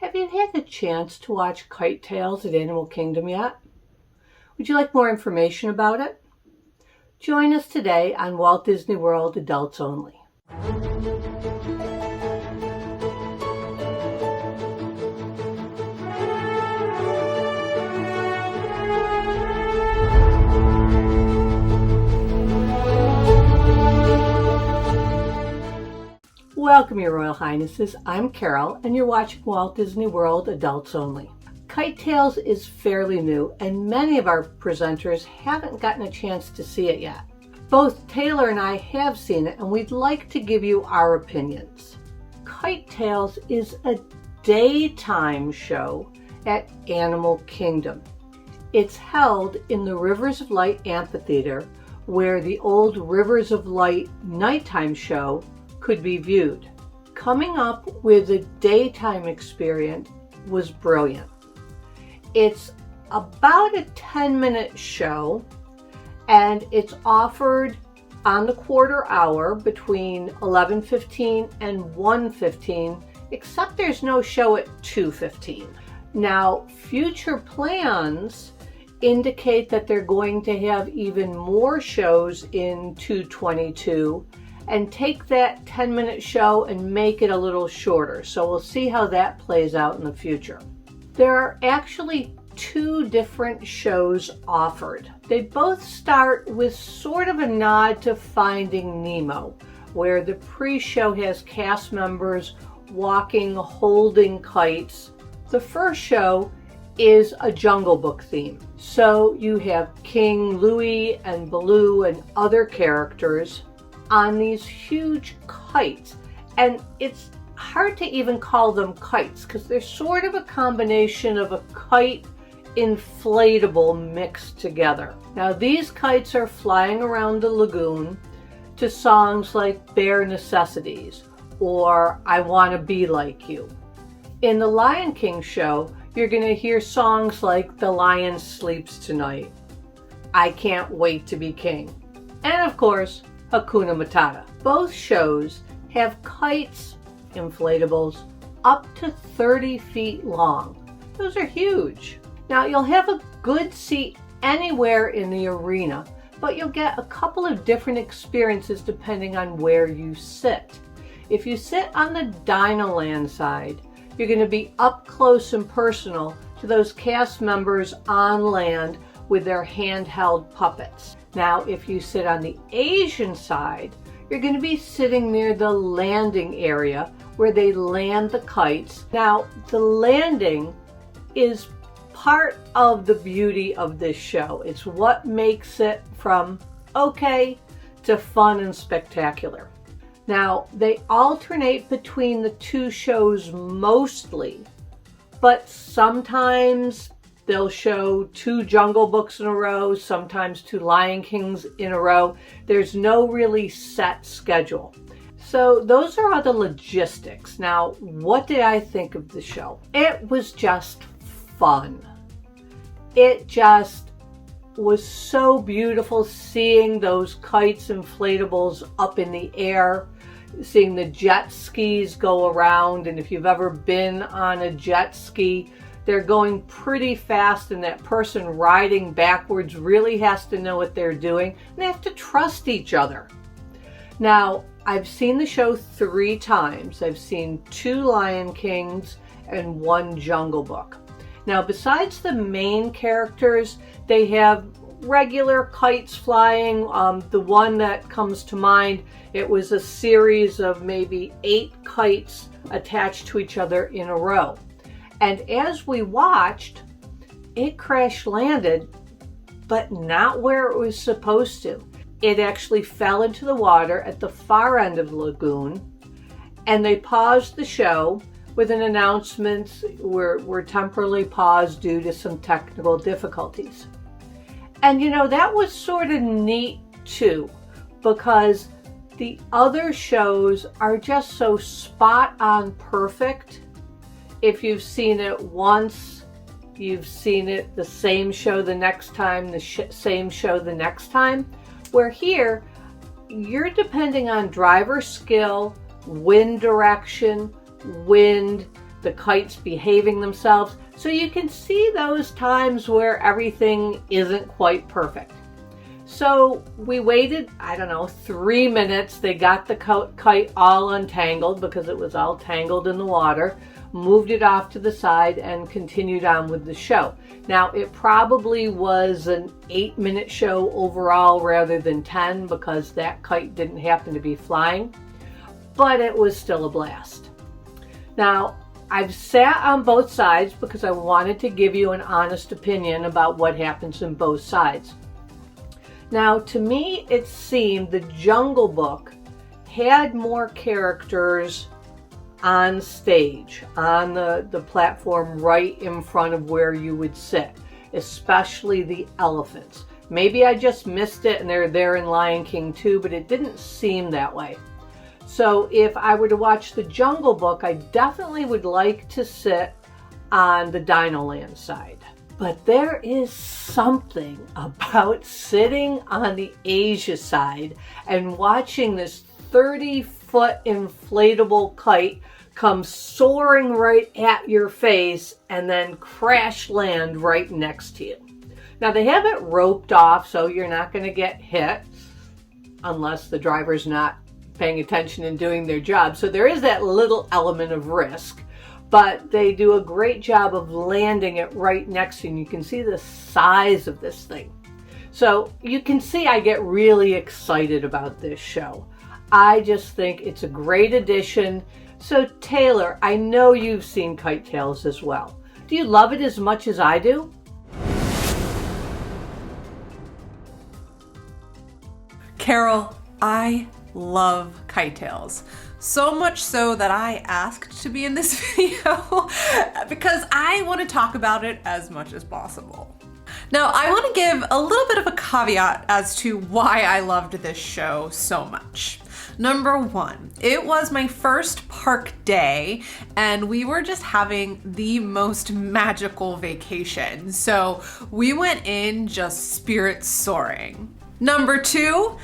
Have you had the chance to watch Kite Tails at Animal Kingdom yet? Would you like more information about it? Join us today on Walt Disney World Adults Only. Welcome, Your Royal Highnesses. I'm Carol, and you're watching Walt Disney World Adults Only. Kite Tails is fairly new, and many of our presenters haven't gotten a chance to see it yet. Both Taylor and I have seen it, and we'd like to give you our opinions. Kite Tails is a daytime show at Animal Kingdom. It's held in the Rivers of Light Amphitheater, where the old Rivers of Light nighttime show could be viewed. Coming up with a daytime experience was brilliant. It's about a 10-minute show, and it's offered on the quarter hour between 11:15 and 1:15, except there's no show at 2:15. Now, future plans indicate that they're going to have even more shows in 222 and take that 10-minute show and make it a little shorter. So we'll see how that plays out in the future. There are actually two different shows offered. They both start with sort of a nod to Finding Nemo, where the pre-show has cast members walking, holding kites. The first show is a Jungle Book theme. So you have King Louie and Baloo and other characters on these huge kites, and it's hard to even call them kites because they're sort of a combination of a kite inflatable mixed together. Now these kites are flying around the lagoon to songs like Bare Necessities or I Want to Be Like You. In the Lion King show, you're going to hear songs like The Lion Sleeps Tonight, I Can't Wait to Be King, and of course Hakuna Matata. Both shows have kites, inflatables, up to 30 feet long. Those are huge. Now you'll have a good seat anywhere in the arena, but you'll get a couple of different experiences depending on where you sit. If you sit on the Dinoland side, you're going to be up close and personal to those cast members on land with their handheld puppets. Now, if you sit on the Asian side, you're going to be sitting near the landing area where they land the kites. Now, the landing is part of the beauty of this show. It's what makes it from okay to fun and spectacular. Now, they alternate between the two shows mostly, but sometimes they'll show two Jungle Books in a row, sometimes two Lion Kings in a row. There's no really set schedule. So those are all the logistics. Now, what did I think of the show? It was just fun. It just was so beautiful seeing those kites, inflatables up in the air, seeing the jet skis go around. And if you've ever been on a jet ski, they're going pretty fast, and that person riding backwards really has to know what they're doing, and they have to trust each other. Now, I've seen the show 3 times. I've seen 2 Lion Kings and 1 Jungle Book. Now, besides the main characters, they have regular kites flying. The one that comes to mind, it was a series of maybe 8 kites attached to each other in a row. And as we watched, it crash landed, but not where it was supposed to. It actually fell into the water at the far end of the lagoon, and they paused the show with an announcement, we're temporarily paused due to some technical difficulties. And you know, that was sort of neat too, because the other shows are just so spot on perfect. If you've seen it once, you've seen it the same show the next time, the same show the next time. Where here, you're depending on driver skill, wind direction, wind, the kites behaving themselves. So you can see those times where everything isn't quite perfect. So we waited, I don't know, 3 minutes. They got the kite all untangled because it was all tangled in the water, moved it off to the side, and continued on with the show. Now, it probably was an 8-minute show overall rather than 10 because that kite didn't happen to be flying, but it was still a blast. Now, I've sat on both sides because I wanted to give you an honest opinion about what happens in both sides. Now, to me, it seemed the Jungle Book had more characters on stage, on the platform right in front of where you would sit, especially the elephants. Maybe I just missed it and they're there in Lion King too, but it didn't seem that way. So if I were to watch the Jungle Book, I definitely would like to sit on the Dino Land side. But there is something about sitting on the Asia side and watching this 30-foot inflatable kite come soaring right at your face and then crash land right next to you. Now they have it roped off so you're not going to get hit unless the driver's not paying attention and doing their job. So there is that little element of risk. But they do a great job of landing it right next to you. And you can see the size of this thing. So you can see I get really excited about this show. I just think it's a great addition. So Taylor, I know you've seen Kite Tails as well. Do you love it as much as I do? Carol, I love Kite Tails. So much so that I asked to be in this video because I want to talk about it as much as possible. Now, I want to give a little bit of a caveat as to why I loved this show so much. Number one, it was my first park day and we were just having the most magical vacation. So we went in just spirit soaring. Number two,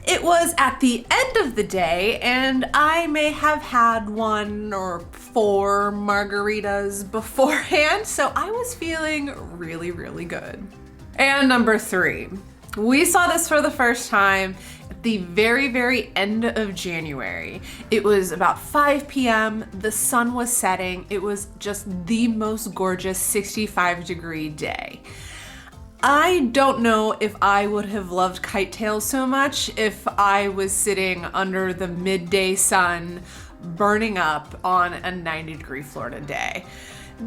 it was at the end of the day and I may have had 1 or 4 margaritas beforehand, so I was feeling really, really good. And number three, we saw this for the first time at the very, very end of January. It was about 5 p.m. The sun was setting. It was just the most gorgeous 65-degree day. I don't know if I would have loved Kite Tails so much if I was sitting under the midday sun burning up on a 90-degree Florida day.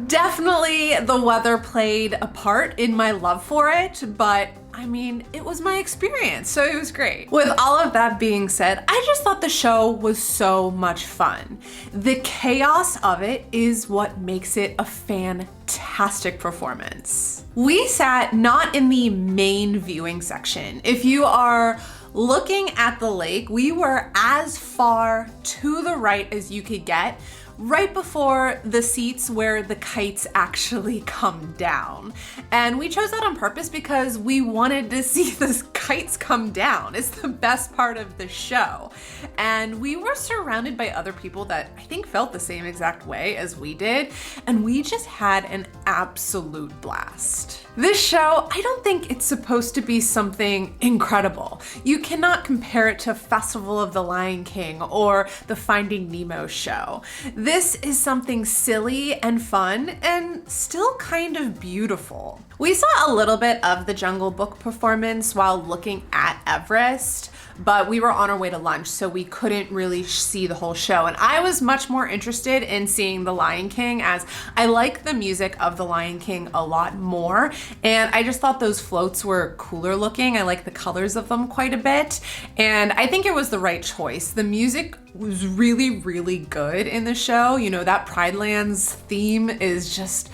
Definitely the weather played a part in my love for it, but I mean, it was my experience, so it was great. With all of that being said, I just thought the show was so much fun. The chaos of it is what makes it a fantastic performance. We sat not in the main viewing section. If you are looking at the lake, we were as far to the right as you could get, right before the seats where the kites actually come down. And we chose that on purpose because we wanted to see the kites come down. It's the best part of the show. And we were surrounded by other people that I think felt the same exact way as we did. And we just had an absolute blast. This show, I don't think it's supposed to be something incredible. You cannot compare it to Festival of the Lion King or the Finding Nemo show. This is something silly and fun and still kind of beautiful. We saw a little bit of the Jungle Book performance while looking at Everest, but we were on our way to lunch, so we couldn't really see the whole show. And I was much more interested in seeing The Lion King, as I like the music of The Lion King a lot more. And I just thought those floats were cooler looking. I like the colors of them quite a bit. And I think it was the right choice. The music was really, really good in the show. You know, that Pride Lands theme is just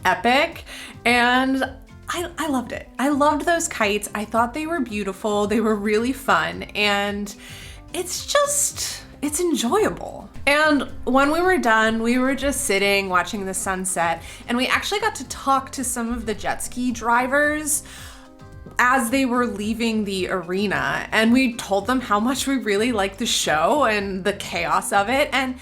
epic. And I loved it. I loved those kites. I thought they were beautiful. They were really fun. And it's enjoyable. And when we were done, we were just sitting watching the sunset, and we actually got to talk to some of the jet ski drivers as they were leaving the arena, and we told them how much we really liked the show and the chaos of it. And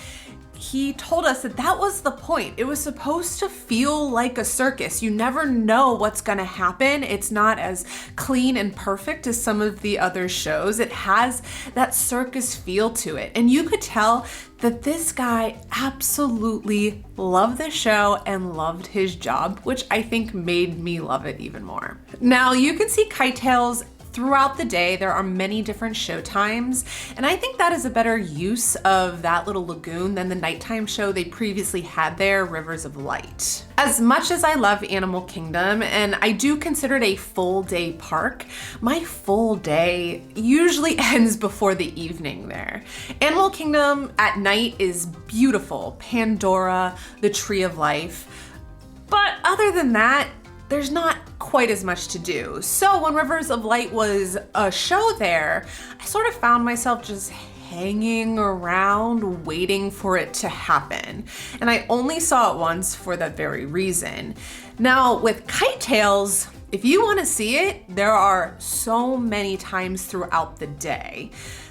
he told us that that was the point. It was supposed to feel like a circus. You never know what's gonna happen. It's not as clean and perfect as some of the other shows. It has that circus feel to it. And you could tell that this guy absolutely loved the show and loved his job, which I think made me love it even more. Now, you can see Kite Tails throughout the day. There are many different show times, and I think that is a better use of that little lagoon than the nighttime show they previously had there, Rivers of Light. As much as I love Animal Kingdom, and I do consider it a full day park, my full day usually ends before the evening there. Animal Kingdom at night is beautiful. Pandora, the Tree of Life. But other than that, there's not quite as much to do. So when Rivers of Light was a show there, I sort of found myself just hanging around waiting for it to happen. And I only saw it once for that very reason. Now with Kite Tails, if you want to see it, there are so many times throughout the day.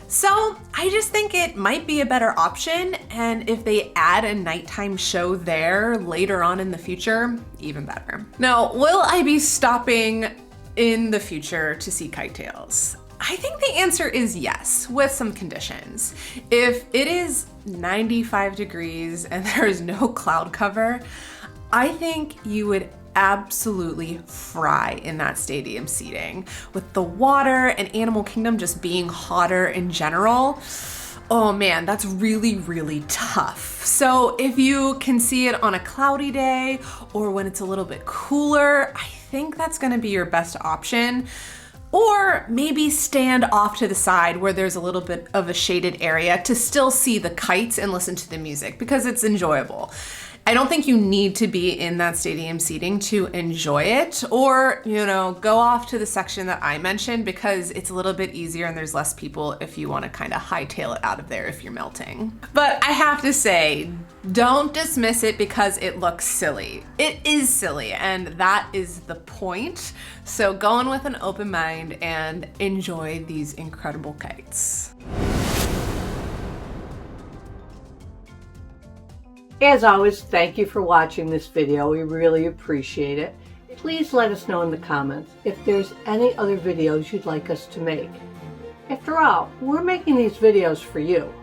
So I just think it might be a better option, and if they add a nighttime show there later on in the future, even better. Now, will I be stopping in the future to see Kite Tails? I think the answer is yes, with some conditions. If it is 95 degrees and there is no cloud cover, I think you would absolutely fry in that stadium seating. With the water and Animal Kingdom just being hotter in general, oh man, that's really, really tough. So if you can see it on a cloudy day or when it's a little bit cooler, I think that's gonna be your best option. Or maybe stand off to the side where there's a little bit of a shaded area to still see the kites and listen to the music, because it's enjoyable. I don't think you need to be in that stadium seating to enjoy it, or, go off to the section that I mentioned, because it's a little bit easier and there's less people if you want to kind of hightail it out of there if you're melting. But I have to say, don't dismiss it because it looks silly. It is silly, and that is the point. So go in with an open mind and enjoy these incredible kites. As always, thank you for watching this video. We really appreciate it. Please let us know in the comments if there's any other videos you'd like us to make. After all, we're making these videos for you.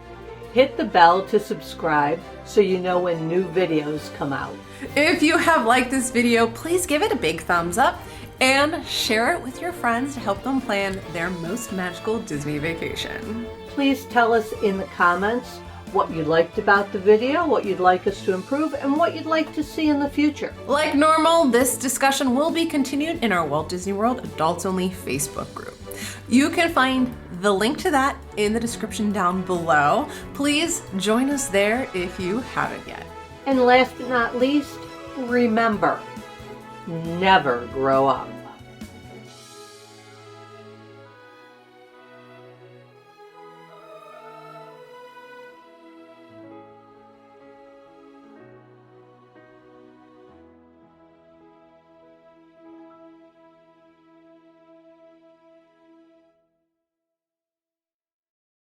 Hit the bell to subscribe so you know when new videos come out. If you have liked this video, please give it a big thumbs up and share it with your friends to help them plan their most magical Disney vacation. Please tell us in the comments what you liked about the video, what you'd like us to improve, and what you'd like to see in the future. Like normal, this discussion will be continued in our Walt Disney World Adults Only Facebook group. You can find the link to that in the description down below. Please join us there if you haven't yet. And last but not least, remember, never grow up.